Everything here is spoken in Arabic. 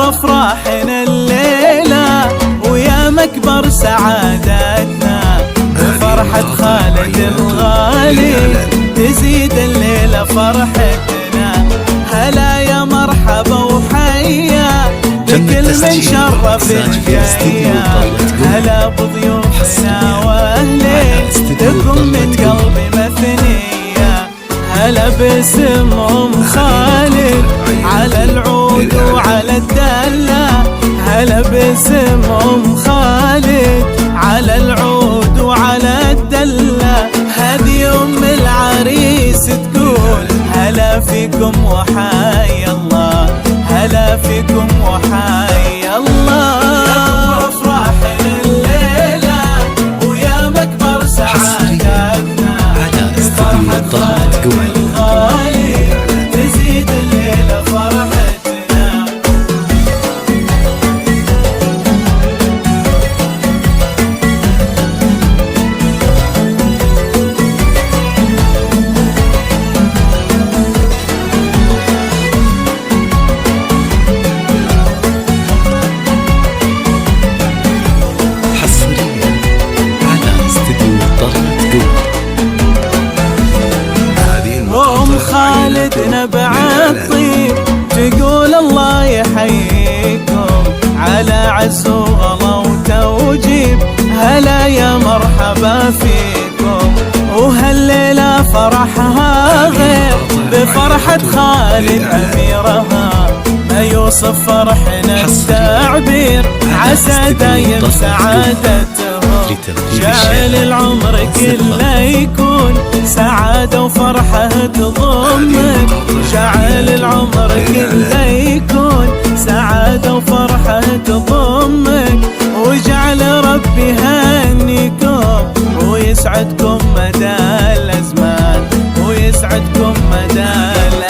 أكبر أفراحنا الليلة ويا مكبر سعادتنا، بفرحة خالد الغالي تزيد الليلة فرحتنا. هلا يا مرحبا وحيا بكل من شرف جايا، هلا بضيوفنا واهلين لكم من قلبي مثنية. هلا باسم أم خالد على العود وعلى الدلة، هلا باسم أم خالد على العود وعلى الدلة. هذه أم العريس تقول هلا فيكم وحيا الله، هلا فيكم وحيا الله. يا أفراحنا الليلة ويا مكبر سعادتنا، فرحة خالد الغالي تزيد الليلة فرحتنا. خالد نبع الطيب تقول الله يحييكم على عز وغلا وتوجيب. هلا يا مرحبا فيكم وهالليلة فرحها غير بفرحة خالد أميرها، ما يوصف فرحنا التعبير عسى دايم سعادتهم. جعل العمر كله يكون سعادة وفرحة تضمك، جعل العمر كله يكون سعادة وفرحة تضمك. وجعل ربي يهنيكم ويسعدكم مدى الأزمان، ويسعدكم مدى الأزمان.